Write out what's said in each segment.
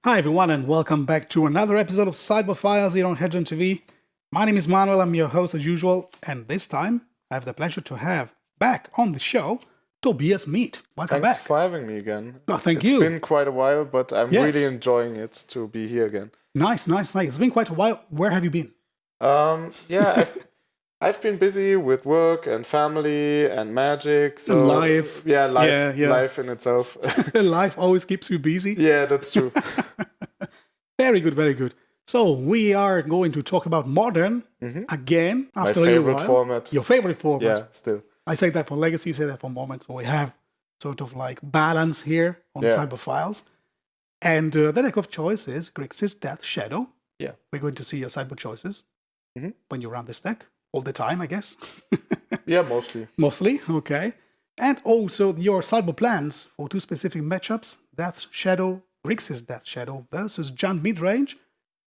Hi everyone and welcome back to another episode of Sideboard Files here on HEDRON.TV. My name is Manuel, I'm your host as usual, and this time I have the pleasure to have back on the show Tobias Mieth. Welcome Thanks back. for having me again. Oh, thank you. It's been quite a while, but I'm really enjoying it to be here again. Nice. It's been quite a while. Where have you been? I've been busy with work and family and magic. So and life. Life in itself. Life always keeps you busy. Yeah, that's true. Very good. So we are going to talk about Modern again after My a favorite while. format. Your favorite format. Yeah, still. I say that for Legacy, you say that for Moment. So we have sort of like balance here on Cyber Files. And the deck of choice is Grixis Death Shadow. Yeah. We're going to see your sideboard choices when you run this deck. All the time, I guess. Yeah, mostly. Mostly, okay. And also your sideboard plans for two specific matchups. Death Shadow, Grixis Death Shadow versus Jund Midrange,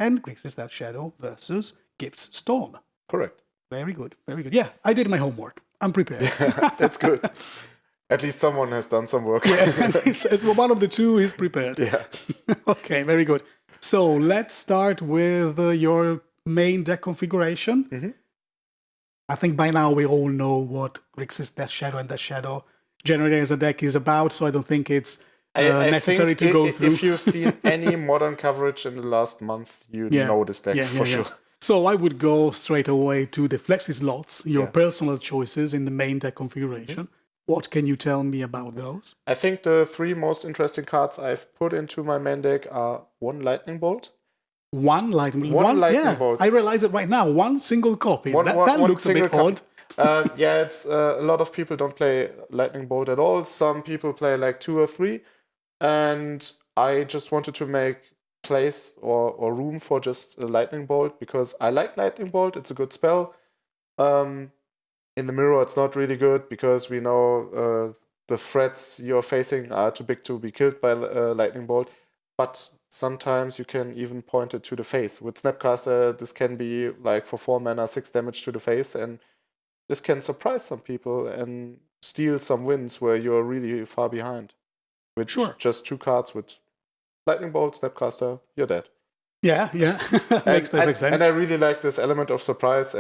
and Grixis Death Shadow versus Gibbs Storm. Correct. Very good. Yeah, I did my homework. I'm prepared. That's good. At least someone has done some work. Yeah, as one of the two is prepared. Yeah. Okay, very good. So let's start with your main deck configuration. I think by now we all know what Grixis Death Shadow and Death Shadow generally as a deck is about, so I don't think it's necessary to go through. If you've seen any modern coverage in the last month, you know this deck for sure. So I would go straight away to the flexi slots, your personal choices in the main deck configuration. What can you tell me about those? I think the three most interesting cards I've put into my main deck are one Lightning Bolt. One lightning bolt. I realize it right now. One single copy. That looks a bit odd. It's a lot of people don't play Lightning Bolt at all. Some people play like 2 or 3. And I just wanted to make place or room for just a Lightning Bolt because I like Lightning Bolt. It's a good spell. In the mirror, it's not really good because we know the threats you're facing are too big to be killed by Lightning Bolt. But sometimes you can even point it to the face. With Snapcaster, this can be like for 4 mana, 6 damage to the face, and this can surprise some people and steal some wins where you're really far behind. With just 2 cards with Lightning Bolt, Snapcaster, you're dead. Yeah. Makes perfect sense. And I really like this element of surprise,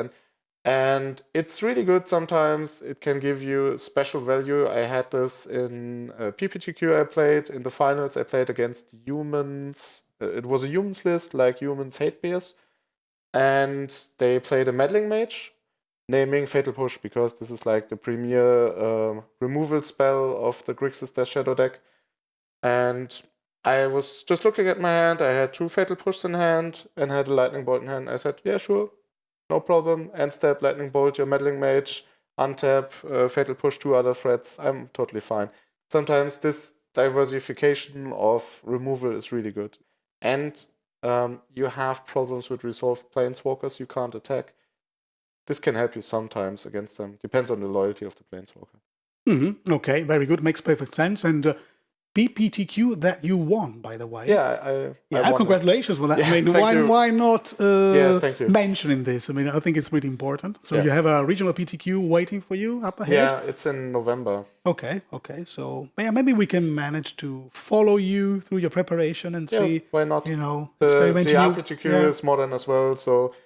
and it's really good sometimes. It can give you special value. I had this in PPTQ I played. In the finals, I played against humans. It was a humans list, like humans hate bears. And they played a meddling mage, naming Fatal Push, because this is like the premier removal spell of the Grixis Death Shadow deck. And I was just looking at my hand. I had 2 Fatal Pushs in hand and had a Lightning Bolt in hand. I said, yeah, sure. No problem. End step, Lightning Bolt, your Meddling Mage, untap, Fatal Push, 2 other threats. I'm totally fine. Sometimes this diversification of removal is really good. And you have problems with resolved Planeswalkers you can't attack. This can help you sometimes against them. Depends on the loyalty of the Planeswalker. Okay, very good. Makes perfect sense. And PPTQ that you won, by the way. Yeah, I congratulations for that. Yeah, I mean, why not thank you. mentioning this? I mean, I think it's really important. So you have a regional PTQ waiting for you up ahead? Yeah, it's in November. Okay. So maybe we can manage to follow you through your preparation and see. Why not? The RPTQ is modern as well, so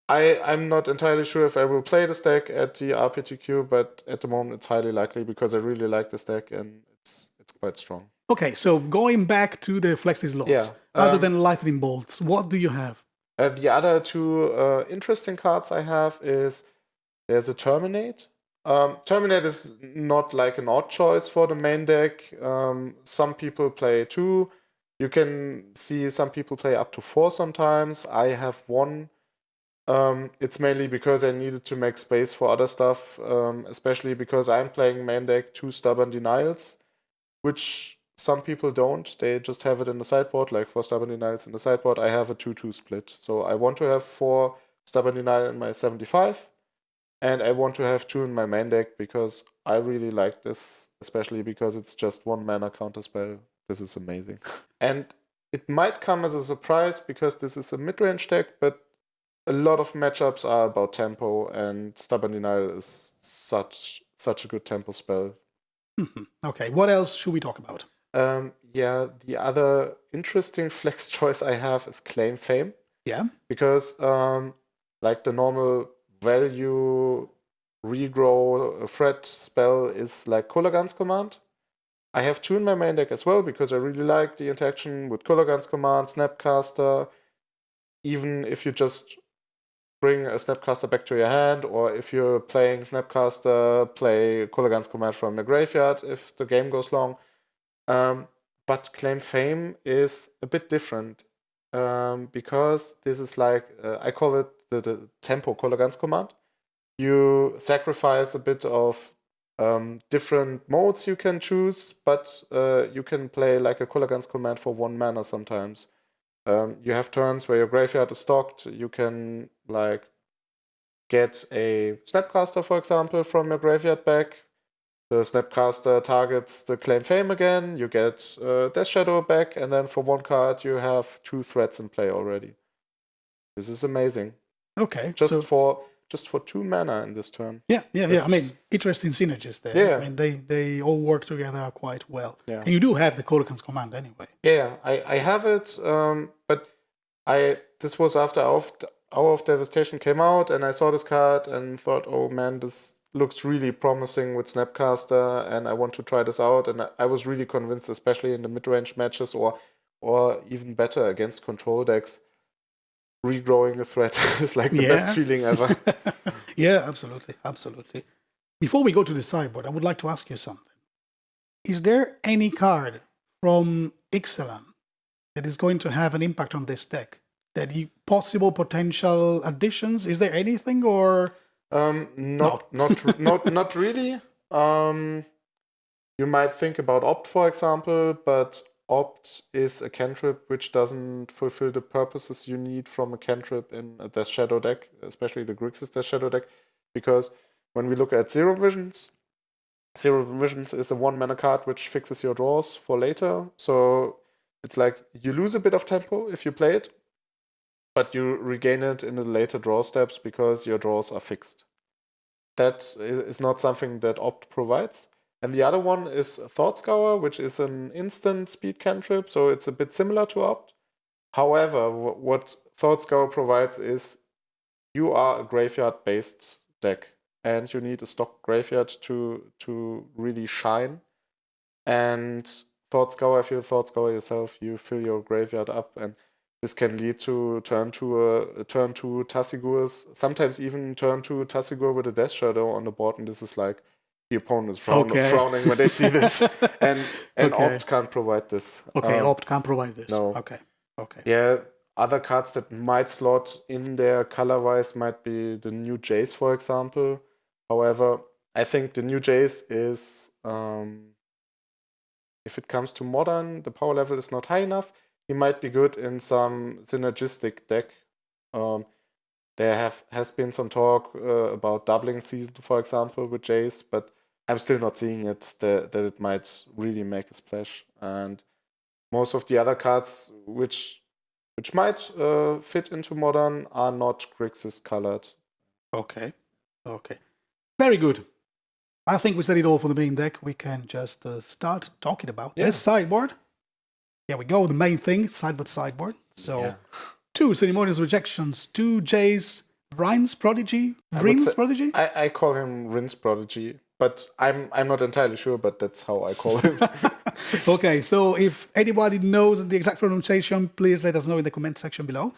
I'm not entirely sure if I will play this deck at the RPTQ, but at the moment it's highly likely because I really like this deck and it's quite strong. Okay, so going back to the flexi slots, other than Lightning Bolts, what do you have? The other 2 interesting cards I have is there's a Terminate. Terminate is not like an odd choice for the main deck. Some people play 2. You can see some people play up to 4 sometimes. I have 1. It's mainly because I needed to make space for other stuff, especially because I'm playing main deck 2 Stubborn Denials, which some people don't. They just have it in the sideboard, like 4 Stubborn Denials in the sideboard. I have a 2-2 split. So I want to have 4 Stubborn Denial in my 75, and I want to have 2 in my main deck because I really like this, especially because it's just 1 mana counterspell. This is amazing. And it might come as a surprise because this is a mid-range deck, but a lot of matchups are about tempo, and Stubborn Denial is such a good tempo spell. Okay, what else should we talk about? Yeah, the other interesting flex choice I have is Claim Fame. Yeah. Because like the normal value regrow threat spell is like Kolaghan's Command. I have two in my main deck as well because I really like the interaction with Kolaghan's Command, Snapcaster. Even if you just bring a Snapcaster back to your hand, or if you're playing Snapcaster, play Kolaghan's Command from the graveyard if the game goes long. But Claim Fame is a bit different because this is like, I call it the tempo Kolaghan's Command. You sacrifice a bit of different modes you can choose, but you can play like a Kolaghan's Command for 1 mana sometimes. You have turns where your graveyard is stocked. You can like get a Snapcaster, for example, from your graveyard back. The Snapcaster targets the Claim Fame again. You get Death Shadow back, and then for 1 card you have 2 threats in play already. This is amazing. Okay. Just for 2 mana in this turn. Yeah. I mean, interesting synergies there. Yeah. I mean, they all work together quite well. Yeah. And you do have the Kolaghan's Command anyway. Yeah, I have it, but this was after Hour of Devastation came out, and I saw this card and thought, oh man, this looks really promising with Snapcaster, and I want to try this out. And I was really convinced, especially in the mid-range matches, or even better against control decks, regrowing a threat is like the best feeling ever. Yeah, absolutely. Before we go to the sideboard, I would like to ask you something. Is there any card from Ixalan that is going to have an impact on this deck? Possible potential additions? Is there anything, or not really. You might think about Opt, for example, but Opt is a cantrip which doesn't fulfill the purposes you need from a cantrip in a Death Shadow deck, especially the Grixis Death Shadow deck, because when we look at Zero Visions is a 1 mana card which fixes your draws for later. So it's like you lose a bit of tempo if you play it, but you regain it in the later draw steps because your draws are fixed. That is not something that Opt provides. And the other one is Thought Scour, which is an instant speed cantrip, so it's a bit similar to Opt. However, what Thought Scour provides is you are a graveyard-based deck, and you need a stock graveyard to really shine. And Thought Scour, if you Thought Scour yourself, you fill your graveyard up, and this can lead to turn 2 Tassigurs, sometimes even turn 2 Tassigur with a Death Shadow on the board, and this is like the opponent is frowning when they see this. And Opt can't provide this. Okay, Opt can't provide this. No. Okay. Yeah, other cards that might slot in there color-wise might be the new Jace, for example. However, I think the new Jace is, if it comes to Modern, the power level is not high enough. He might be good in some synergistic deck. There has been some talk about doubling season, for example, with Jace, but I'm still not seeing it that it might really make a splash. And most of the other cards which might fit into Modern are not Grixis colored. Okay. Very good. I think we said it all for the main deck. We can just start talking about this sideboard. Here we go, the main thing, sideboard. So, 2 Ceremonious Rejections, 2 Jace, Rin's Prodigy? I call him Rin's Prodigy, but I'm not entirely sure, but that's how I call him. Okay, so if anybody knows the exact pronunciation, please let us know in the comment section below.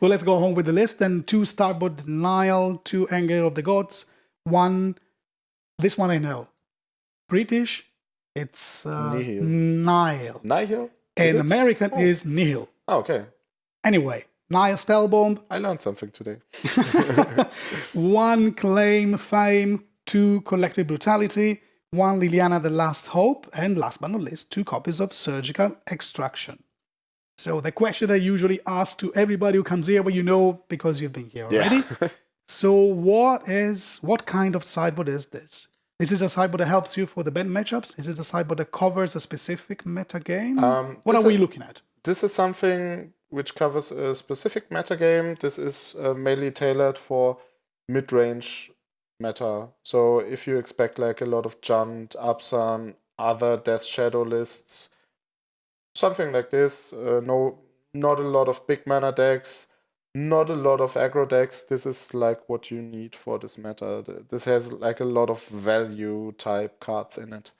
Well, let's go home with the list. Then 2 Starboard Denial, 2 Anger of the Gods, 1, this one I know, British, it's Nihil. Nihil? And American is Nihil. Oh, okay. Anyway, Nihil Spellbomb. I learned something today. 1 Claim Fame, 2 Collective Brutality, 1 Liliana the Last Hope, and last but not least, 2 copies of Surgical Extraction. So the question I usually ask to everybody who comes here, well, you know, because you've been here already. Yeah. So what kind of sideboard is this? Is this a sideboard that helps you for the bad matchups? Is it a sideboard that covers a specific meta game? What are we looking at? This is something which covers a specific meta game. This is mainly tailored for mid-range meta. So if you expect like a lot of Jund, Absan, other Death Shadow lists, something like this. Not a lot of big mana decks, not a lot of aggro decks. This is like what you need for this meta. This has like a lot of value type cards in it.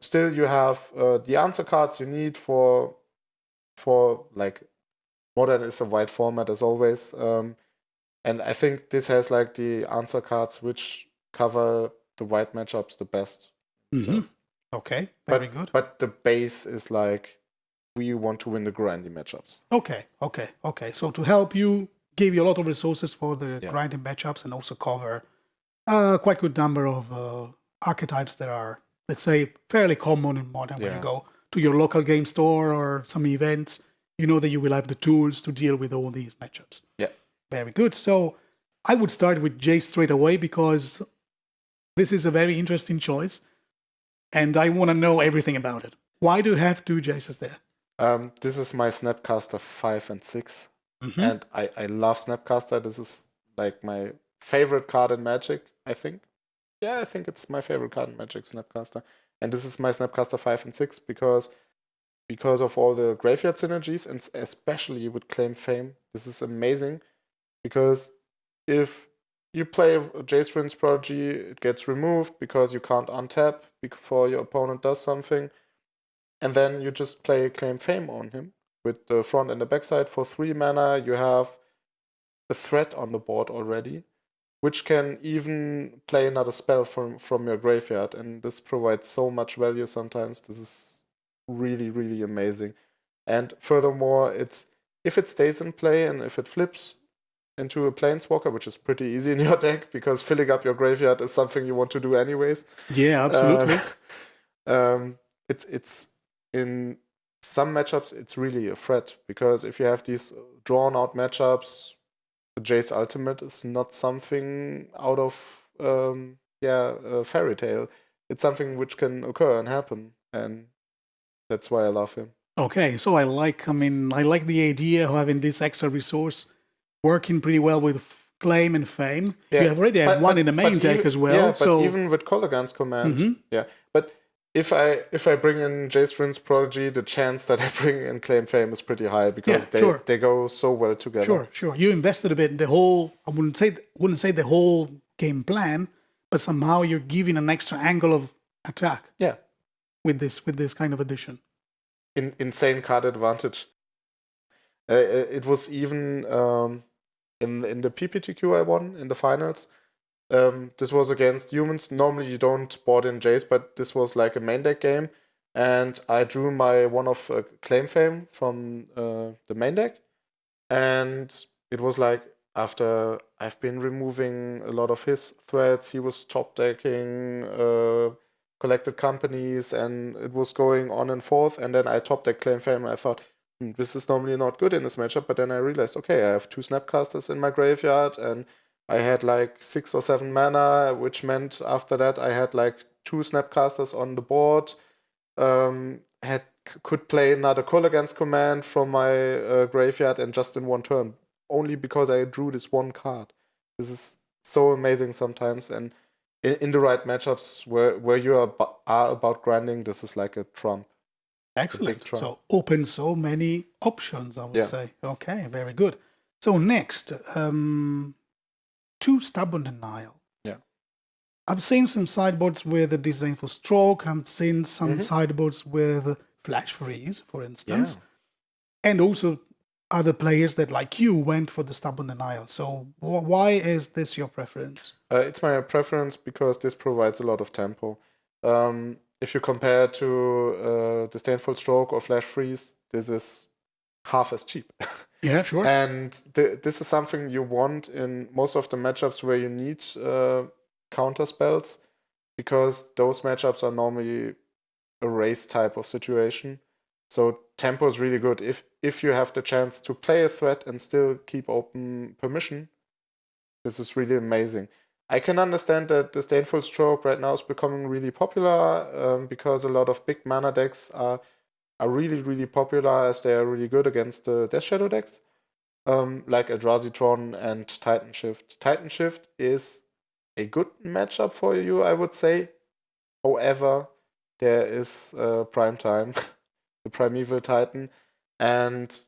Still, you have the answer cards you need for like Modern is a wide format as always. And I think this has like the answer cards which cover the white matchups the best. Mm-hmm. Okay, very good. But the base is like we want to win the grindy matchups. Okay. So to help you, give you a lot of resources for the grinding matchups and also cover quite good number of archetypes that are, let's say, fairly common in Modern. When you go to your local game store or some events, you know that you will have the tools to deal with all these matchups. Yeah. Very good. So I would start with Jace straight away because this is a very interesting choice. And I want to know everything about it. Why do you have 2 Jaces there? This is my Snapcaster 5 and 6. Mm-hmm. And I love Snapcaster. This is like my favorite card in Magic, I think. Yeah, I think it's my favorite card in Magic, Snapcaster. And this is my Snapcaster 5 and 6 because of all the graveyard synergies, and especially with Claim Fame. This is amazing because if you play Jace Vryn's Prodigy, it gets removed because you can't untap before your opponent does something. And then you just play Claim Fame on him with the front and the backside for 3 mana. You have a threat on the board already, which can even play another spell from your graveyard. And this provides so much value sometimes. This is really, really amazing. And furthermore, if it stays in play and if it flips into a Planeswalker, which is pretty easy in your deck because filling up your graveyard is something you want to do anyways. Yeah, absolutely. It's in some matchups, it's really a threat because if you have these drawn out matchups, the Jace Ultimate is not something out of a fairy tale. It's something which can occur and happen, and that's why I love him. Okay, so I like the idea of having this extra resource working pretty well with Claim and Fame. Yeah. You have already had one in the main deck even, as well. Yeah, so but even with Kolaghan's Command, But if I bring in Jace Vryn's Prodigy, the chance that I bring in Claim Fame is pretty high because they go so well together. Sure. You invested a bit in the whole. I wouldn't say the whole game plan, but somehow you're giving an extra angle of attack. Yeah. With this kind of addition. Insane card advantage. It was even in the PPTQ I won in the finals. This was against humans. Normally you don't board in Jace, but this was like a main deck game. And I drew my one of Claim Fame from the main deck. And it was like after I've been removing a lot of his threats, he was top decking collected companies, and it was going on and forth. And then I top deck Claim Fame, and I thought, this is normally not good in this matchup. But then I realized, okay, I have 2 Snapcasters in my graveyard, and I had like 6 or 7 mana, which meant after that I had like 2 Snapcasters on the board. Could play another Kolaghan's Command from my graveyard and just in one turn, only because I drew this one card. This is so amazing sometimes, and in the right matchups where you are about grinding, this is like a trump. Excellent. So open so many options, I would say. Okay, very good. So next, 2 Stubborn Denial. Yeah. I've seen some sideboards with a Disdainful Stroke. I've seen some sideboards with Flash Freeze, for instance. Yeah. And also other players that, like you, went for the Stubborn Denial. So why is this your preference? It's my preference because this provides a lot of tempo. If you compare to Disdainful Stroke or Flash Freeze, this is half as cheap. Yeah, sure. And this is something you want in most of the matchups where you need counter spells, because those matchups are normally a race type of situation. So tempo is really good. If you have the chance to play a threat and still keep open permission, this is really amazing. I can understand that Disdainful Stroke right now is becoming really popular because a lot of big mana decks are really, really popular as they are really good against the Death Shadow decks, like Eldrazi and Titan Shift. Titan Shift is a good matchup for you, I would say. However, there is prime time. the Primeval Titan, and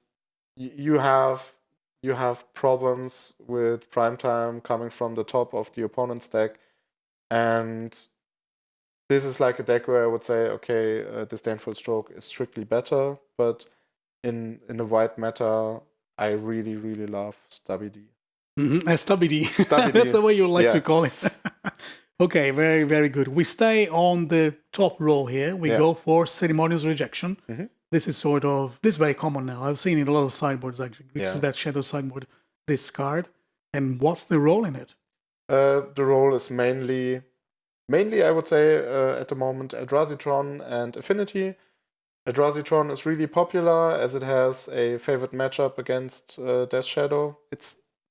you have problems with Primetime coming from the top of the opponent's deck, and this is like a deck where I would say, okay, Disdainful Stroke is strictly better, but in the white meta, I really, really love Stubby D. Stubby D. Stubby D. That's the way you like to call it. Okay, very, very good. We stay on the top row here. We go for Ceremonious Rejection. This is this is very common now. I've seen it in a lot of sideboards, actually. Grixis Death Shadow sideboard, this card. And what's the role in it? The role is mainly I would say, at the moment, Eldrazi-Tron and Affinity. Eldrazi-Tron is really popular as it has a favored matchup against Death Shadow.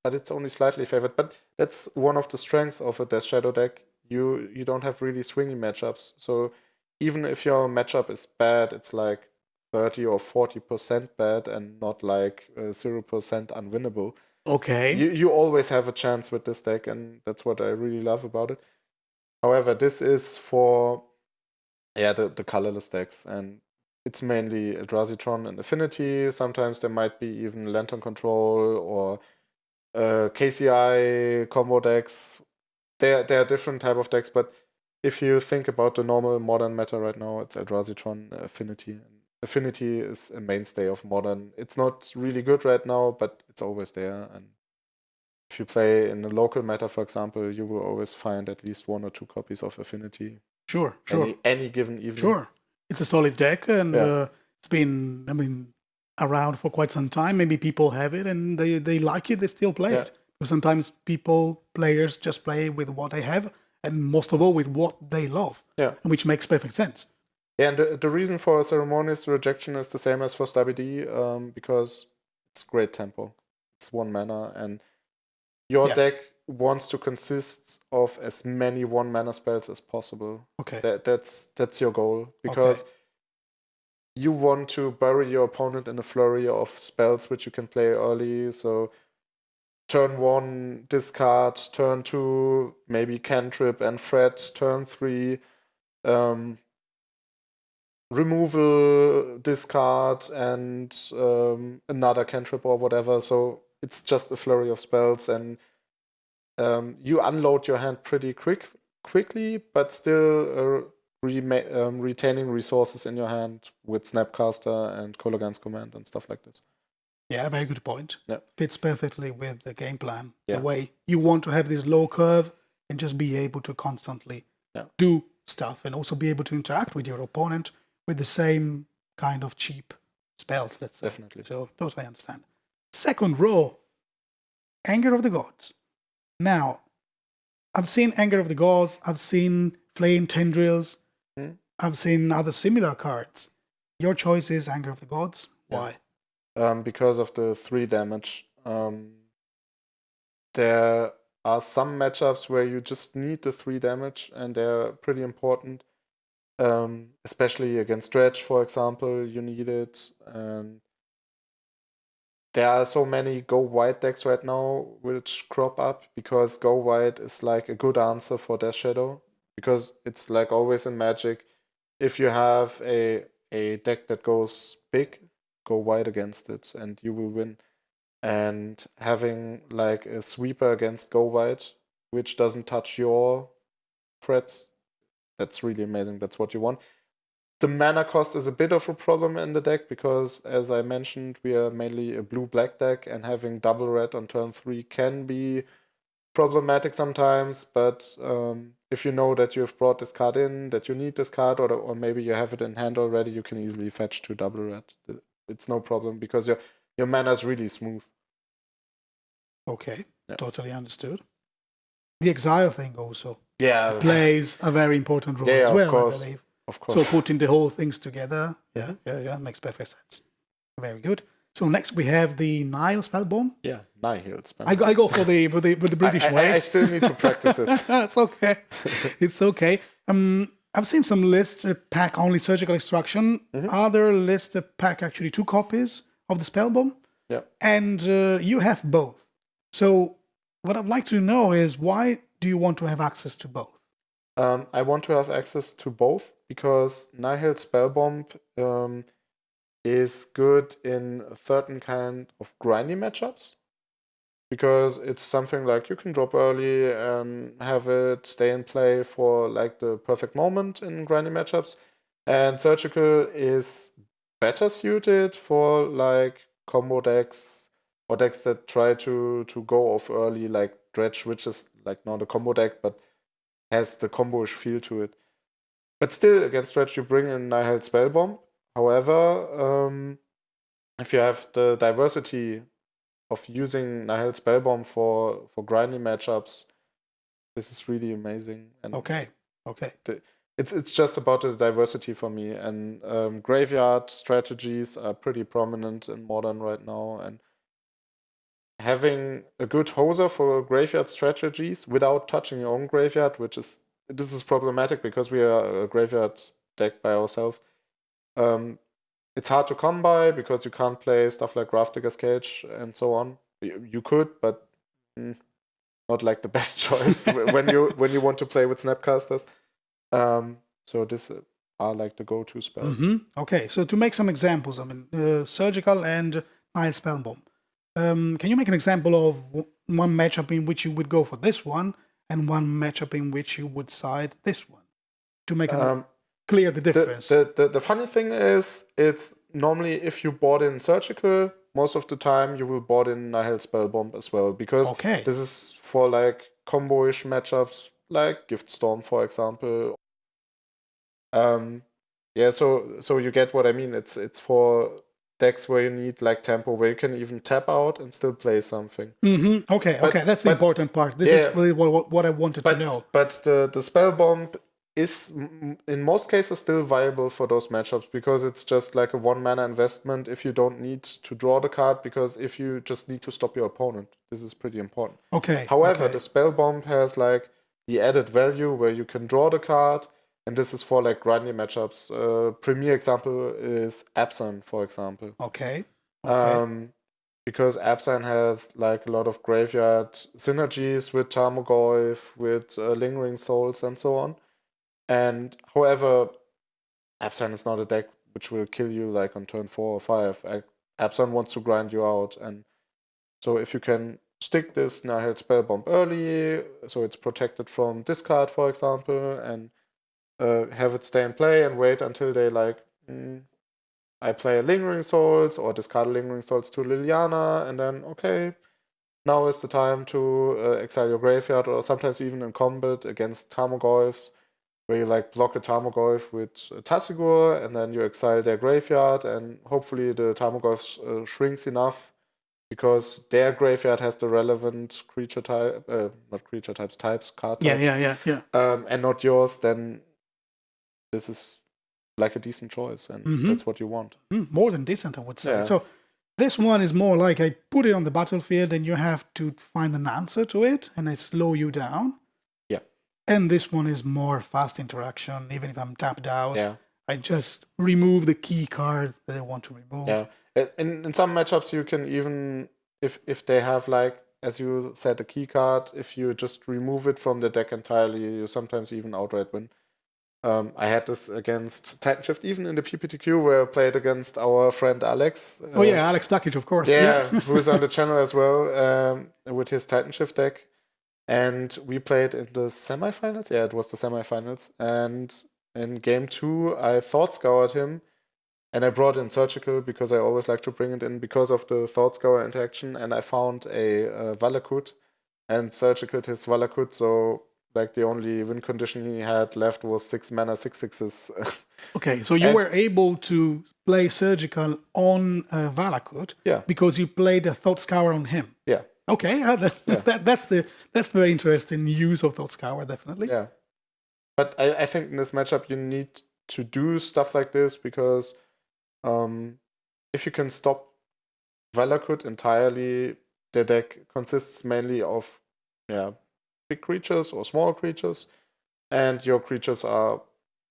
But it's only slightly favored. But that's one of the strengths of a Death Shadow deck. You don't have really swingy matchups. So even if your matchup is bad, it's like 30 or 40% bad and not like 0% unwinnable. Okay. You always have a chance with this deck, and that's what I really love about it. However, this is for the colorless decks, and it's mainly Eldrazi-Tron and Affinity. Sometimes there might be even Lantern Control or KCI combo decks. There are different type of decks, but if you think about the normal modern meta right now, it's Eldrazi-Tron, Affinity. Affinity is a mainstay of modern. It's not really good right now, but it's always there. And if you play in the local meta, for example, you will always find at least 1 or 2 copies of Affinity. Sure. Any given evening. Sure. It's a solid deck, and it's been, around for quite some time. Maybe people have it and they like it, they still play it. But sometimes players just play with what they have, and most of all with what they love, which makes perfect sense. Yeah, and the reason for Ceremonious Rejection is the same as for Stubby D, because it's great tempo. It's 1 mana, and your deck wants to consist of as many 1 mana spells as possible. Okay. That's your goal, because you want to bury your opponent in a flurry of spells which you can play early. So turn 1, discard, turn 2, maybe cantrip and fret, turn 3, removal, discard, and another cantrip or whatever. So it's just a flurry of spells, and you unload your hand pretty quickly, but still retaining resources in your hand with Snapcaster and Kolaghan's Command and stuff like this. Yeah, very good point. Yeah. Fits perfectly with the game plan. The way you want to have this low curve and just be able to constantly do stuff, and also be able to interact with your opponent with the same kind of cheap spells, let's say. Definitely. So those I understand. Second row, Anger of the Gods. Now, I've seen Anger of the Gods, I've seen Flame Tendrils, I've seen other similar cards. Your choice is Anger of the Gods. Why? Because of the 3 damage. There are some matchups where you just need the 3 damage, and they're pretty important. Especially against Dredge, for example, you need it. And there are so many Go White decks right now which crop up, because Go White is like a good answer for Death Shadow. Because it's like always in Magic, if you have a deck that goes big, go white against it and you will win. And having like a sweeper against Go White, which doesn't touch your threats, that's really amazing. That's what you want. The mana cost is a bit of a problem in the deck, because, as I mentioned, we are mainly a blue-black deck, and having double red on turn 3 can be problematic sometimes. But if you know that you've brought this card in, that you need this card, or maybe you have it in hand already, you can easily fetch 2 double red. It's no problem, because your mana is really smooth. Okay, totally understood. The exile thing also plays a very important role as well, I believe. Of course. So putting the whole things together, makes perfect sense. Very good. So next we have the Nihil Spellbomb. Yeah, Nihil Spellbomb. I go for the British way. I still need to practice it. It's okay. It's okay. I've seen some lists that pack only Surgical Extraction. Other lists that pack actually 2 copies of the Spellbomb. Yeah. And you have both. So what I'd like to know is, why do you want to have access to both? I want to have access to both because Nihil Spellbomb is good in certain kind of grindy matchups, because it's something like you can drop early and have it stay in play for like the perfect moment in grindy matchups. And Surgical is better suited for like combo decks or decks that try to go off early, like Dredge, which is like not a combo deck, but has the combo-ish feel to it. But still, against Dredge, you bring in Nihil Spellbomb. However, if you have the diversity of using Nihil Spellbomb for grinding matchups, this is really amazing. And Okay. it's just about the diversity for me. And graveyard strategies are pretty prominent in Modern right now. And having a good hoser for graveyard strategies without touching your own graveyard, this is problematic because we are a graveyard deck by ourselves. It's hard to come by because you can't play stuff like Grafdigger's Cage and so on. You could, but not like the best choice when you want to play with Snapcasters. So this are like the go-to spells. Okay, so to make some examples, I mean, Surgical and Nihil Spellbomb. Can you make an example of one matchup in which you would go for this one and one matchup in which you would side this one to make clear the difference? The funny thing is, it's normally if you board in Surgical, most of the time you will board in Nihil Spellbomb as well, because this is for like combo-ish matchups like Gift Storm, for example. So you get what I mean. It's for decks where you need like tempo, where you can even tap out and still play something. Okay, that's the important part. This is really what I wanted to know. But the Spellbomb is in most cases still viable for those matchups, because it's just like a 1 mana investment if you don't need to draw the card, because if you just need to stop your opponent, this is pretty important. However, the Spellbomb has like the added value where you can draw the card, and this is for like grindy matchups. Premier example is Abzan, for example. Because Abzan has like a lot of graveyard synergies with Tarmogoyf, with Lingering Souls, and so on. And however, Abzan is not a deck which will kill you like on turn 4 or 5. Abzan wants to grind you out, and so if you can stick this Nihil Spellbomb early, so it's protected from discard, for example, and have it stay in play and wait until they like I play a Lingering Souls or discard Lingering Souls to Liliana, and then okay, now is the time to exile your graveyard, or sometimes even in combat against Tarmogoyfs, where you like block a Tarmogoyf with Tassigur, and then you exile their graveyard, and hopefully the Tarmogoyf shrinks enough because their graveyard has the relevant creature type, not creature types, card types. And not yours, then this is like a decent choice, and that's what you want. More than decent, I would say. Yeah. So this one is more like I put it on the battlefield and you have to find an answer to it, and I slow you down. And this one is more fast interaction. Even if I'm tapped out, I just remove the key card that I want to remove. Yeah. In some matchups, you can even, if they have like, as you said, a key card, if you just remove it from the deck entirely, you sometimes even outright win. I had this against Titan Shift, even in the PPTQ, where I played against our friend Alex. Alex Duckage, of course. Who's on the channel as well, with his Titan Shift deck. And we played in the semifinals. Yeah, it was the semifinals. And in game 2, I Thought Scoured him. And I brought in Surgical because I always like to bring it in because of the Thought Scour interaction. And I found a Valakut and Surgicaled his Valakut. So like the only win condition he had left was 6 mana, 6/6s. Okay, so you were able to play Surgical on Valakut because you played a Thought Scour on him. Yeah. Okay, that's the very interesting use of Thought Scour, definitely. Yeah, but I think in this matchup you need to do stuff like this because if you can stop Valakut entirely, the deck consists mainly of big creatures or small creatures, and your creatures are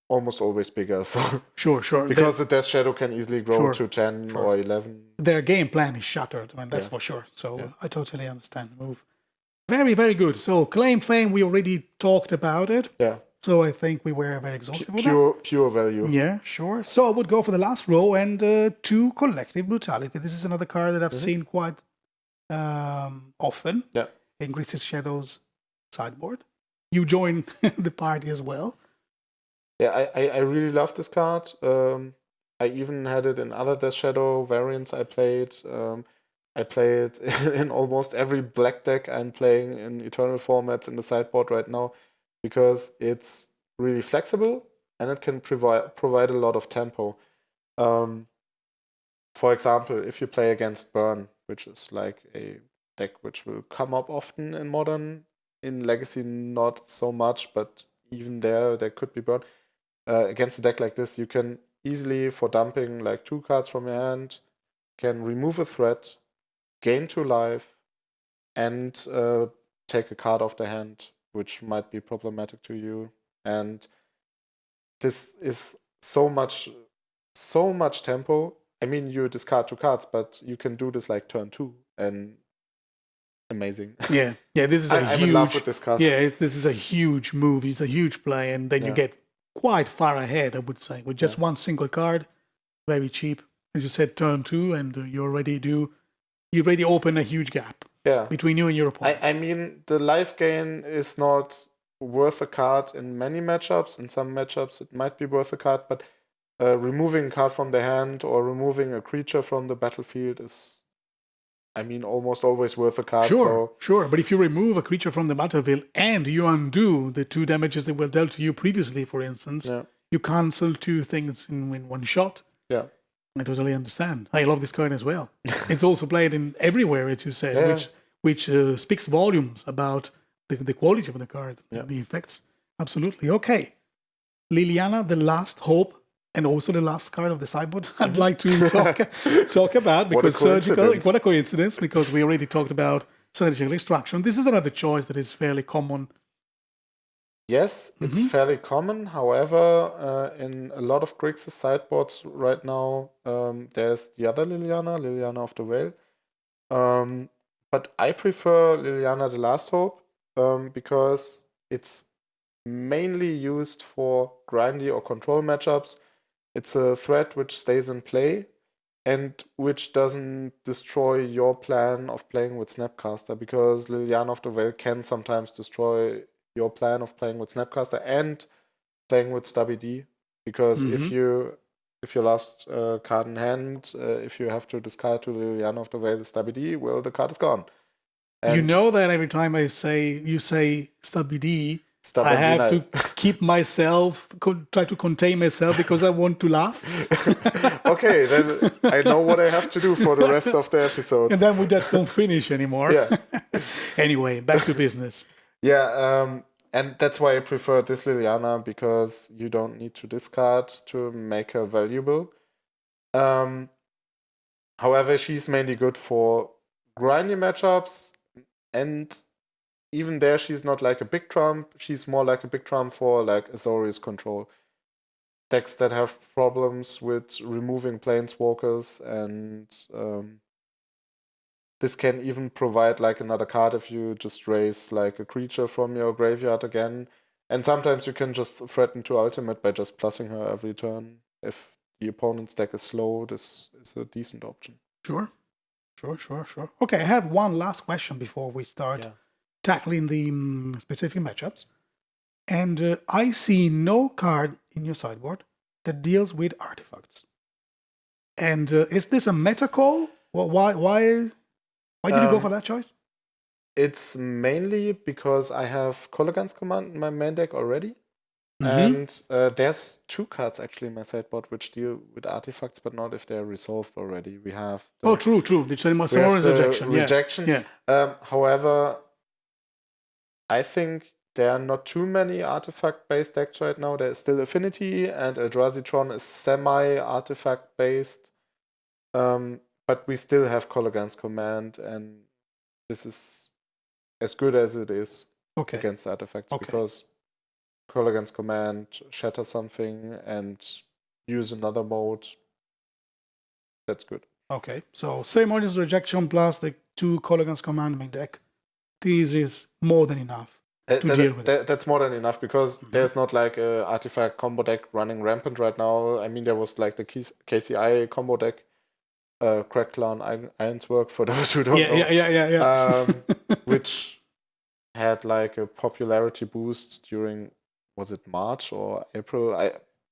almost always bigger. So sure. Because the Death Shadow can easily grow to 10 or 11. Their game plan is shattered, I mean, that's for sure. So I totally understand the move. Very, very good. So Claim Fame, we already talked about it. Yeah. So I think we were very exhaustive with that. Pure value. Yeah, sure. So I would go for the last row and 2 Collective Brutality. This is another card that I've seen quite often in Grixis Shadow's sideboard. You join the party as well. Yeah, I really love this card. I even had it in other Death Shadow variants I played. I play it in almost every black deck I'm playing in Eternal formats in the sideboard right now, because it's really flexible and it can provide a lot of tempo. For example, if you play against Burn, which is like a deck which will come up often in Modern, in Legacy not so much, but even there could be Burn. Against a deck like this, you can easily, for dumping like 2 cards from your hand, can remove a threat, gain 2 life, and take a card off the hand, which might be problematic to you. And this is so much tempo. I mean, you discard 2 cards, but you can do this like turn 2, and amazing. Yeah, this is I'm in love with this card. Yeah, this is a huge move. It's a huge play, and then you get quite far ahead, I would say, with just one single card, very cheap. As you said, turn 2, and you already open a huge gap between you and your opponent. I mean, the life gain is not worth a card in many matchups. In some matchups, it might be worth a card, but removing a card from the hand or removing a creature from the battlefield is, I mean, almost always worth a card. Sure. But if you remove a creature from the battlefield and you undo the 2 damages that were dealt to you previously, for instance, you cancel 2 things in one shot. Yeah. I totally understand. I love this card as well. It's also played in everywhere, as you said, which speaks volumes about the quality of the card, the effects. Absolutely. Okay. Liliana, the last hope, and also the last card of the sideboard I'd like to talk about, because what a coincidence, because we already talked about Surgical Extraction. This is another choice that is fairly common. Yes, it's fairly common. However, in a lot of Grixis sideboards right now, there's the other Liliana of the Veil. But I prefer Liliana the Last Hope, because it's mainly used for grindy or control matchups. It's a threat which stays in play and which doesn't destroy your plan of playing with Snapcaster, because Liliana of the Veil can sometimes destroy your plan of playing with Snapcaster and playing with Stubby D, because if your last card in hand, if you have to discard to Liliana of the Veil Stubby D, well, the card is gone. And you know that every time you say Stubby D, I have to keep myself, try to contain myself, because I want to laugh. Okay, then I know what I have to do for the rest of the episode. And then we just don't finish anymore. Yeah. Anyway, back to business. Yeah, and that's why I prefer this Liliana, because you don't need to discard to make her valuable. However, she's mainly good for grindy matchups, and even there, she's not like a big trump. She's more like a big trump for like Azorius control decks that have problems with removing planeswalkers, and this can even provide like another card if you just raise like a creature from your graveyard again. And sometimes you can just threaten to ultimate by just plussing her every turn. If the opponent's deck is slow, this is a decent option. Sure. Okay, I have one last question before we start tackling the specific matchups. And I see no card in your sideboard that deals with artifacts. And is this a meta call? Why did you go for that choice? It's mainly because I have Kolaghan's Command in my main deck already. And there's 2 cards actually in my sideboard which deal with artifacts, but not if they're resolved already. We have true. The rejection. Yeah. However, I think there are not too many artifact-based decks right now. There's still Affinity, and Eldrazi-Tron is semi-artifact-based. But we still have Kolaghan's Command, and this is as good as it is against artifacts, because Kolaghan's Command, shatter something, and use another mode. That's good. Okay, so Ceremonious Rejection plus the 2 Kolaghan's Command main deck. This is more than enough deal with it. That's more than enough, because there's not like a artifact combo deck running rampant right now. I mean, there was like the KCI combo deck, Crackclan Ironswork, for those who don't know. Yeah. Which had like a popularity boost during, was it March or April?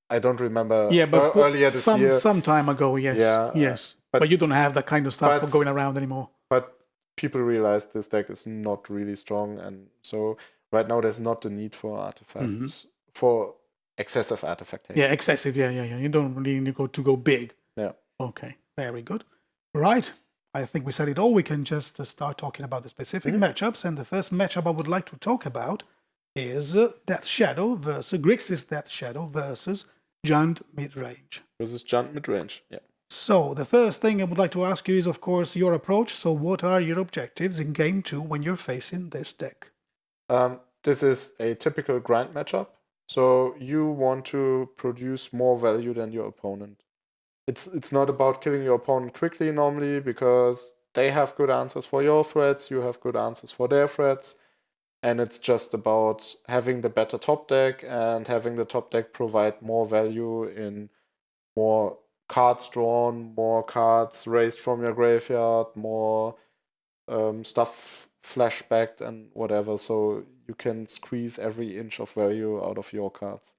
I don't remember. Yeah, but earlier this year. Some time ago, yes. Yeah, yes. But you don't have that kind of stuff going around anymore. But people realize this deck is not really strong, and so right now there's not the need for artifacts, for excessive artifact hate. Yeah, excessive. Yeah. You don't really need to go big. Yeah. Okay, very good. Right. I think we said it all. We can just start talking about the specific matchups. And the first matchup I would like to talk about is Death Shadow versus Grixis Death Shadow versus Jund Midrange. Versus Jund Midrange, yeah. So the first thing I would like to ask you is, of course, your approach. So what are your objectives in Game 2 when you're facing this deck? This is a typical grind matchup. So you want to produce more value than your opponent. It's not about killing your opponent quickly normally, because they have good answers for your threats, you have good answers for their threats, and it's just about having the better top deck and having the top deck provide more value in more cards drawn, more cards raised from your graveyard, more stuff flashbacked and whatever, so you can squeeze every inch of value out of your cards.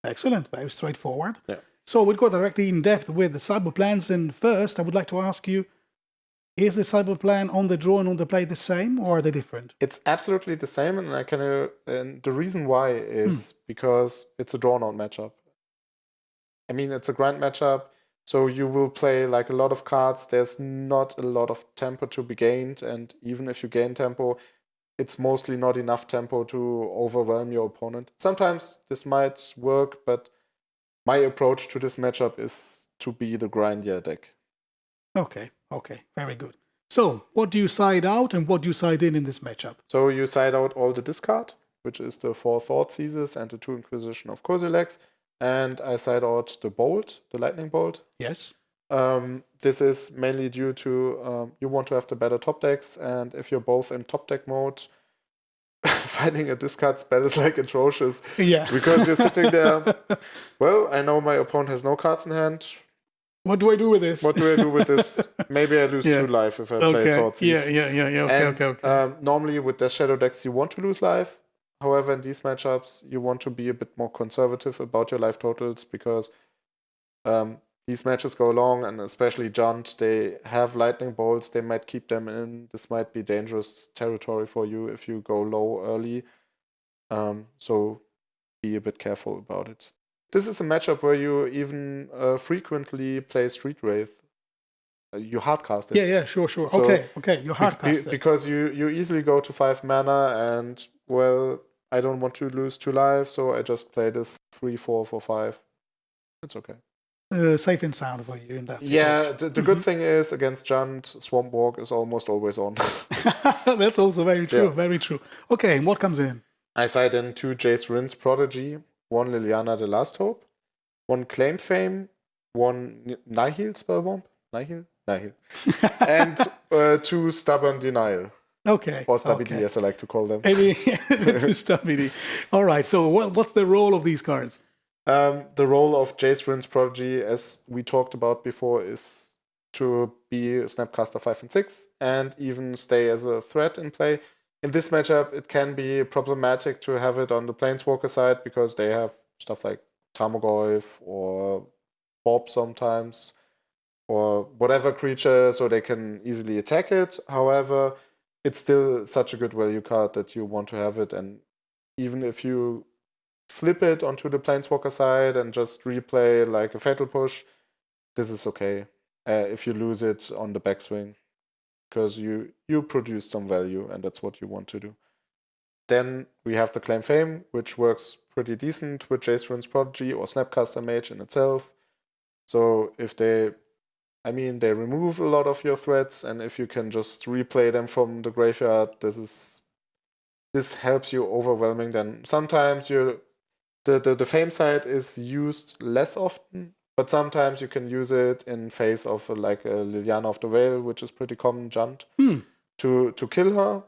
Excellent, very straightforward. Yeah. So we'll go directly in depth with the sideboard plans, and first I would like to ask you, is the sideboard plan on the draw and on the play the same, or are they different? It's absolutely the same, and and the reason why is because it's a drawn-out matchup. I mean, it's a grind matchup, so you will play like a lot of cards. There's not a lot of tempo to be gained, and even if you gain tempo, it's mostly not enough tempo to overwhelm your opponent. Sometimes this might work, but my approach to this matchup is to be the grindier deck. Okay, very good. So, what do you side out and what do you side in this matchup? So you side out all the discard, which is the 4 Thoughtseizes and the 2 Inquisition of Kozilek's, and I side out the Bolt, the Lightning Bolt. Yes. This is mainly due to you want to have the better top decks, and if you're both in top deck mode, finding a discard spell is like atrocious. Yeah. Because you're sitting there, well, I know my opponent has no cards in hand. What do I do with this? What do I do with this? Maybe I lose 2 life if I play Thoughtseize. Yeah. Okay. Normally with Death Shadow decks, you want to lose life. However, in these matchups, you want to be a bit more conservative about your life totals, because these matches go long, and especially Jund, they have lightning bolts, they might keep them in. This might be dangerous territory for you if you go low early. So be a bit careful about it. This is a matchup where you even frequently play Street Wraith. You hardcast it. Yeah, sure. So, okay, you hardcast it. Because you easily go to 5 mana, and, well, I don't want to lose 2 life, so I just play this 3/4 for 5. It's okay. Safe and sound for you in that. Yeah, the good thing is, against Jund, Swamp Walk is almost always on. That's also very true, very true. Okay, and what comes in? I side in 2 Jace Rin's Prodigy, 1 Liliana the Last Hope, 1 Claim Fame, 1 Nihil Spellbomb, Nihil, and 2 Stubborn Denial. Okay. Or Stabidi, as I like to call them. Stabidi. All right, so what's the role of these cards? The role of Jace Rin's Prodigy, as we talked about before, is to be Snapcaster 5 and 6, and even stay as a threat in play. In this matchup, it can be problematic to have it on the Planeswalker side, because they have stuff like Tarmogoyf or Bob sometimes, or whatever creature, so they can easily attack it. However, it's still such a good value card that you want to have it, and even if you flip it onto the Planeswalker side and just replay like a Fatal Push, this is okay if you lose it on the backswing, because you produce some value, and that's what you want to do. Then we have the Claim Fame, which works pretty decent with Jace Rin's Prodigy or Snapcaster Mage in itself. So if they remove a lot of your threats, and if you can just replay them from the graveyard, this helps you overwhelming them. Sometimes the Fame side is used less often, but sometimes you can use it in face of like a Liliana of the Veil, which is pretty common Jund, to kill her,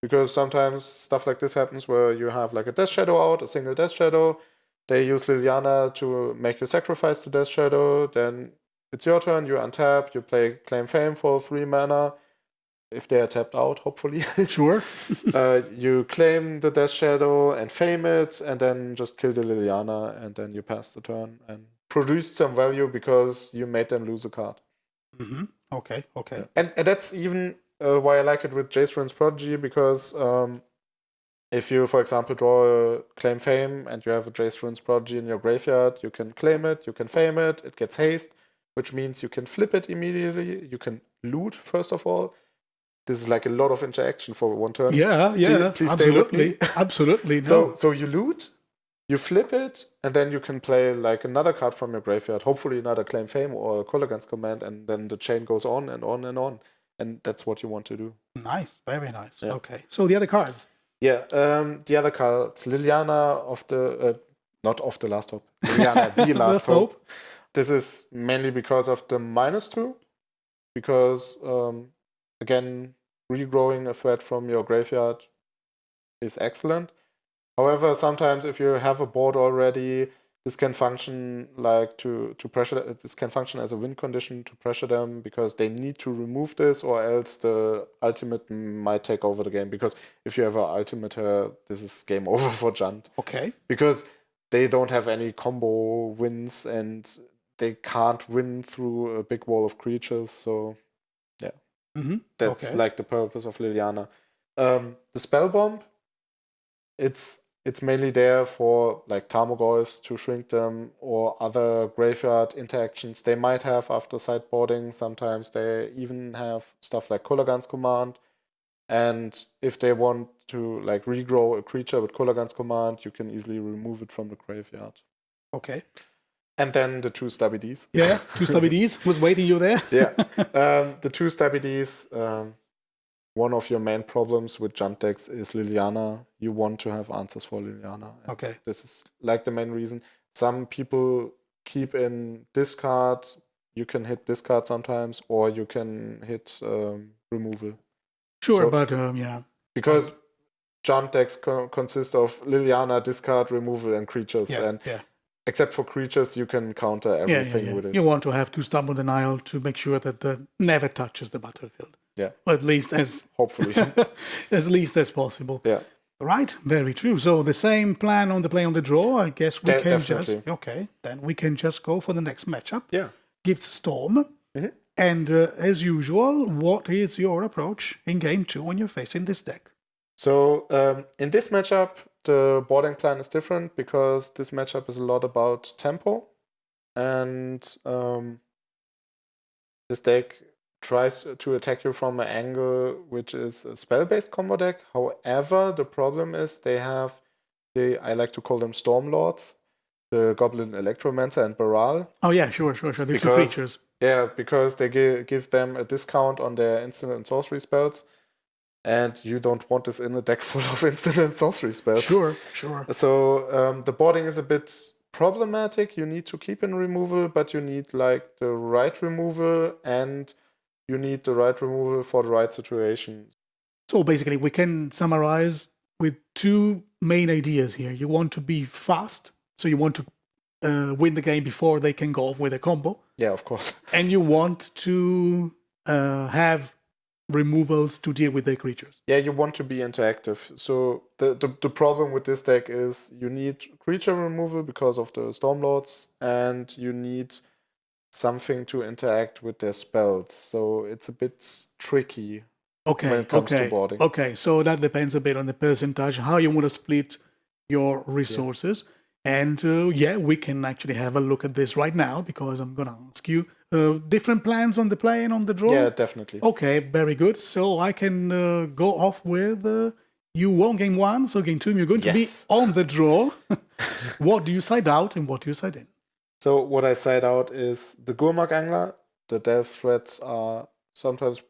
because sometimes stuff like this happens where you have like a Death Shadow out, a single Death Shadow. They use Liliana to make you sacrifice the Death Shadow. Then it's your turn. You untap. You play Claim Fame for 3 mana. If they are tapped out, hopefully. Sure. You claim the Death Shadow and fame it, and then just kill the Liliana, and then you pass the turn and produce some value because you made them lose a card. Mm-hmm. Okay. And that's even why I like it with Jace Rune's Prodigy, because if you, for example, draw a Claim Fame and you have a Jace Rune's Prodigy in your graveyard, you can claim it, you can fame it gets haste, which means you can flip it immediately, you can loot, first of all. This is like a lot of interaction for one turn. Yeah, Please stay with me. Absolutely. No. So you loot, you flip it, and then you can play like another card from your graveyard, hopefully another Claim Fame or a Colorgan's Command, and then the chain goes on and on and on. And that's what you want to do. Nice, very nice. Yeah. Okay, so the other cards. Yeah, the other cards, Liliana of the, not of the Last Hope, Liliana, the Last Hope. This is mainly because of the -2, because again, regrowing a threat from your graveyard is excellent. However, sometimes if you have a board already, this can function like to pressure. This can function as a win condition to pressure them because they need to remove this, or else the ultimate might take over the game. Because if you have an ultimate, this is game over for Jund. Okay. Because they don't have any combo wins and they can't win through a big wall of creatures. So yeah, that's like the purpose of Liliana. The Spell Bomb, it's mainly there for like Tarmogoyfs to shrink them or other graveyard interactions they might have after sideboarding. Sometimes they even have stuff like Colorgan's Command. And if they want to like regrow a creature with Colorgan's Command, you can easily remove it from the graveyard. Okay. And then the 2 Stubby Ds. Yeah, 2 Stubby Ds was waiting you there. Yeah. The 2 Stubby Ds, one of your main problems with Jund decks is Liliana. You want to have answers for Liliana. Okay. This is like the main reason. Some people keep in discard. You can hit discard sometimes, or you can hit removal. Sure, so, but yeah. Because Jund decks consist of Liliana, discard, removal, and creatures. Except for creatures, you can counter everything with it. You want to have 2 Stubborn Denial to make sure that the never touches the battlefield. Yeah. Or at least as hopefully as least as possible. Yeah. Right, very true. So the same plan on the play on the draw. I guess we can definitely. Then we can just go for the next matchup. Yeah. Gifts Storm. Mm-hmm. And as usual, what is your approach in game 2 when you're facing this deck? So in this matchup, the boarding plan is different because this matchup is a lot about tempo, and this deck tries to attack you from an angle which is a spell-based combo deck. However, the problem is they have I like to call them Stormlords, the Goblin Electromancer and Baral. Oh yeah, sure. The 2 creatures. Yeah, because they give them a discount on their instant and sorcery spells. And you don't want this in a deck full of instant and sorcery spells. Sure. So the boarding is a bit problematic. You need to keep in removal, but you need like the right removal, and you need the right removal for the right situation. So basically, we can summarize with 2 main ideas here. You want to be fast, so you want to win the game before they can go off with a combo. Yeah, of course. And you want to have removals to deal with their creatures. Yeah, you want to be interactive. So the problem with this deck is you need creature removal because of the Stormlords, and you need something to interact with their spells. So it's a bit tricky when it comes to boarding. Okay, so that depends a bit on the percentage, how you want to split your resources. Yeah. And we can actually have a look at this right now, because I'm going to ask you different plans on the play and on the draw. Yeah, definitely. Okay, very good. So I can go off with you won game 1, so game 2 you're going to be on the draw. What do you side out and what do you side in? So what I side out is the Gurmag Angler. The death threats are sometimes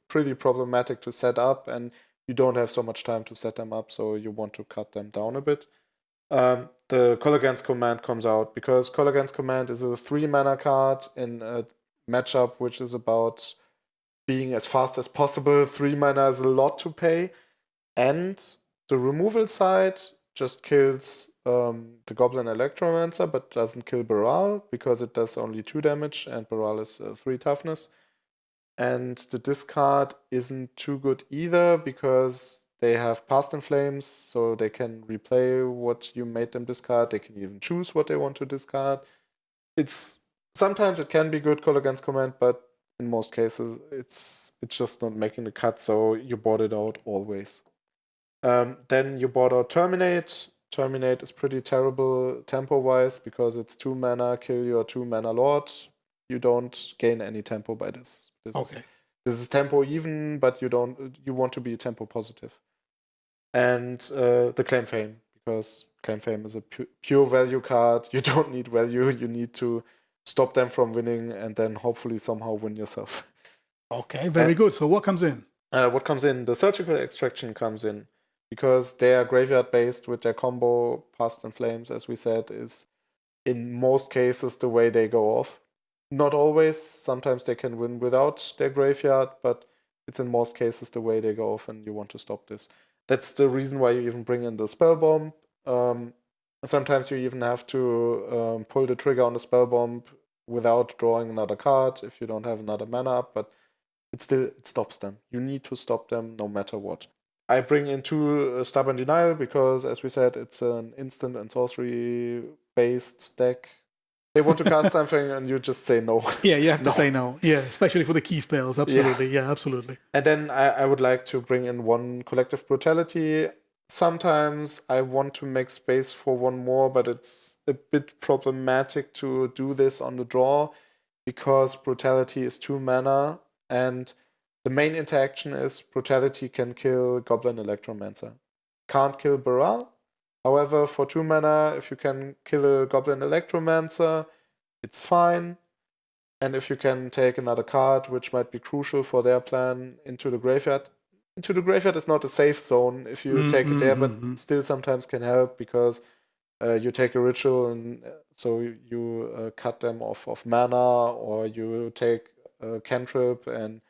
pretty problematic to set up, and you don't have so much time to set them up, so you want to cut them down a bit. The Colorgan's Command comes out because Colorgan's Command is a 3 mana card in a matchup which is about being as fast as possible. 3 mana is a lot to pay. And the removal side just kills the Goblin Electromancer, but doesn't kill Baral because it does only 2 damage and Baral is 3 toughness. And the discard isn't too good either because they have Past in Flames, so they can replay what you made them discard. They can even choose what they want to discard. Sometimes it can be good call against command, but in most cases it's just not making the cut, so you board it out always. Then you board out Terminate. Terminate is pretty terrible tempo-wise because it's 2 mana, kill your 2 mana lord. You don't gain any tempo by this. This is tempo even, but you want to be tempo positive. And the Claim Fame, because Claim Fame is a pure value card. You don't need value. You need to stop them from winning and then hopefully somehow win yourself. Okay, very good. So what comes in? What comes in? The Surgical Extraction comes in because they are graveyard based with their combo. Past in Flames, as we said, is in most cases the way they go off. Not always. Sometimes they can win without their graveyard, but it's in most cases the way they go off, and you want to stop this. That's the reason why you even bring in the Spell Bomb. Sometimes you even have to pull the trigger on the Spell Bomb without drawing another card if you don't have another mana up, but it stops them. You need to stop them no matter what. I bring in 2 Stubborn Denial because, as we said, it's an instant and sorcery-based deck. They want to cast something and you just say no. Yeah, you have to say no. Yeah, especially for the key spells. Absolutely. Yeah, absolutely. And then I would like to bring in 1 Collective Brutality. Sometimes I want to make space for 1 more, but it's a bit problematic to do this on the draw because Brutality is 2 mana and the main interaction is Brutality can kill Goblin Electromancer. Can't kill Baral. However, for 2 mana, if you can kill a Goblin Electromancer, it's fine. And if you can take another card, which might be crucial for their plan, into the graveyard. Into the graveyard is not a safe zone if you take it there, but still sometimes can help because you take a ritual and so you cut them off of mana, or you take a cantrip and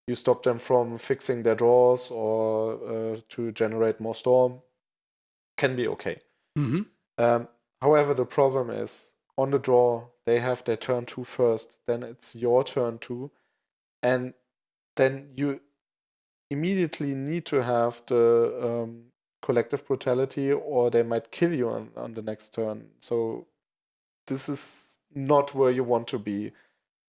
you stop them from fixing their draws or to generate more storm. Can be okay. However, the problem is on the draw, they have their turn 2 first, then it's your turn 2, and then you immediately need to have the Collective Brutality or they might kill you on the next turn. So this is not where you want to be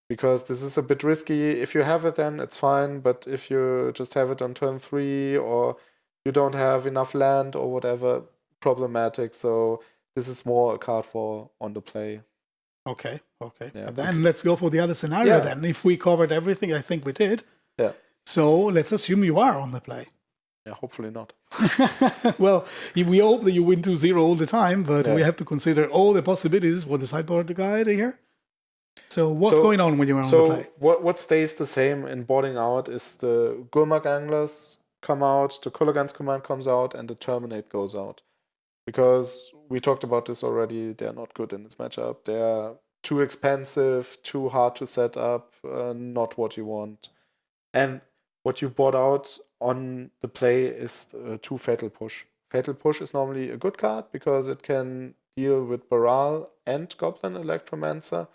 because this is a bit risky. If you have it, then it's fine, but if you just have it on turn 3 or you don't have enough land or whatever, problematic. So this is more a card for on the play. Okay. Yeah. And then let's go for the other scenario then. If we covered everything, I think we did. Yeah. So let's assume you are on the play. Yeah, hopefully not. Well, we hope that you win 2-0 all the time, but we have to consider all the possibilities for the sideboard guide here. So what's going on when you're on the play? So what stays the same in boarding out is the Gurmag Anglers come out, the Kolaghan's Command comes out, and the Terminate goes out. Because we talked about this already, they're not good in this matchup. They're too expensive, too hard to set up, not what you want. And what you bought out on the play is 2 Fatal Push. Fatal Push is normally a good card because it can deal with Baral and Goblin Electromancer.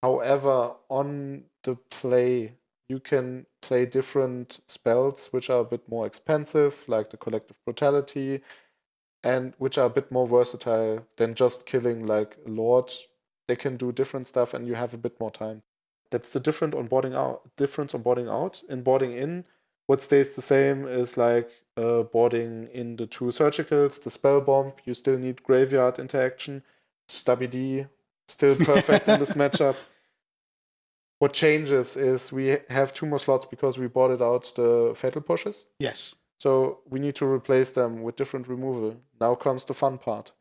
However, on the play, you can play different spells which are a bit more expensive, like the Collective Brutality, and which are a bit more versatile than just killing like a lord. They can do different stuff and you have a bit more time. That's the difference on boarding out. In boarding in, what stays the same is like boarding in the 2 surgicals, the Spell Bomb, you still need graveyard interaction. Stubby D, still perfect in this matchup. What changes is we have 2 more slots because we boarded out the Fatal Pushes. Yes. So we need to replace them with different removal. Now comes the fun part.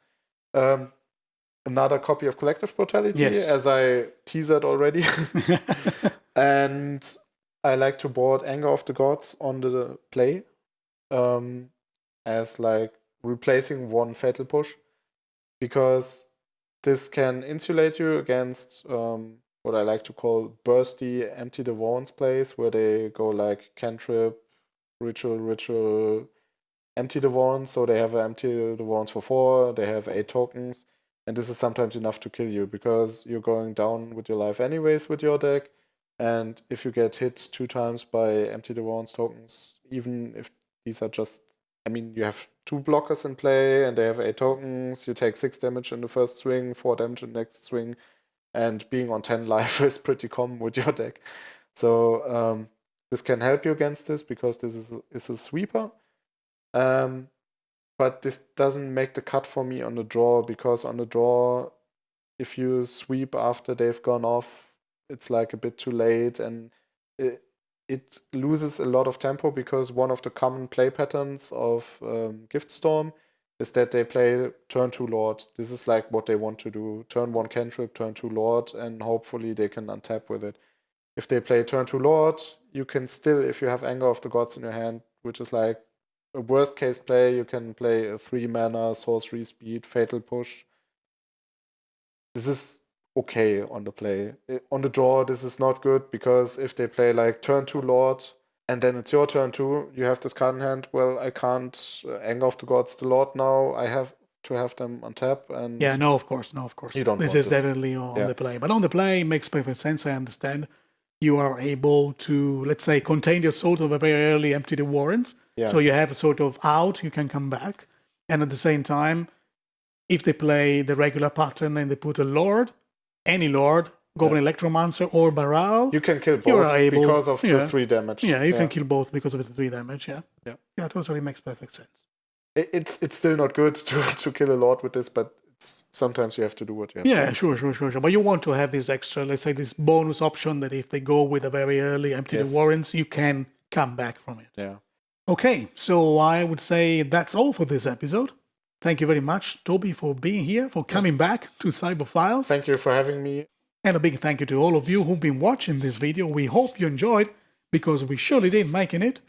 Another copy of Collective Brutality, as I teased already. And I like to board Anger of the Gods on the play as like replacing 1 Fatal Push. Because this can insulate you against what I like to call bursty Empty the Wands plays, where they go like cantrip, ritual, empty the warrants, so they have empty the warrants for 4, they have 8 tokens, and this is sometimes enough to kill you, because you're going down with your life anyways with your deck, and if you get hit 2 times by empty the warrants tokens, even if these are just, I mean, you have 2 blockers in play, and they have 8 tokens, you take 6 damage in the first swing, 4 damage in the next swing, and being on 10 life is pretty common with your deck. So this can help you against this, because this is a sweeper. But this doesn't make the cut for me on the draw, because on the draw, if you sweep after they've gone off, it's like a bit too late, and it loses a lot of tempo, because one of the common play patterns of Giftstorm is that they play turn 2 Lord. This is like what they want to do. Turn 1 cantrip, turn 2 Lord, and hopefully they can untap with it. If they play turn 2 Lord, you can still, if you have Anger of the Gods in your hand, which is like a worst case play, you can play a 3 mana, sorcery speed, fatal push. This is okay on the play. On the draw, this is not good, because if they play like turn 2 Lord, and then it's your turn 2, you have this card in hand, well, I can't Anger of the Gods the Lord now, I have to have them on tap. And Yeah, no, of course. You don't This want is definitely on the play. But on the play, it makes perfect sense, I understand. You are able to, let's say, contain your sort of a very early empty the warrants. Yeah. So you have a sort of out, you can come back. And at the same time, if they play the regular pattern and they put a Lord, any Lord, Goblin Electromancer or Baral, you can kill both because of the 3 damage. Yeah, you can kill both because of the 3 damage, yeah. Yeah, totally makes perfect sense. It's still not good to kill a Lord with this, but sometimes you have to do what you have to do. Sure. But you want to have this extra, let's say, this bonus option that if they go with a very early empty the warrants, you can come back from it. Yeah. Okay, so I would say that's all for this episode. Thank you very much, Toby, for being here, for coming back to Cyberfiles. Thank you for having me. And a big thank you to all of you who've been watching this video. We hope you enjoyed, because we surely did making it.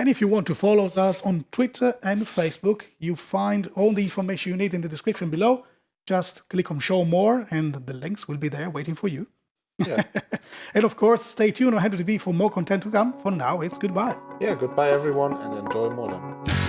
And if you want to follow us on Twitter and Facebook, you find all the information you need in the description below. Just click on Show More, and the links will be there waiting for you. Yeah. And of course, stay tuned on HEDRON.TV for more content to come. For now, it's goodbye. Yeah, goodbye everyone, and enjoy Modern.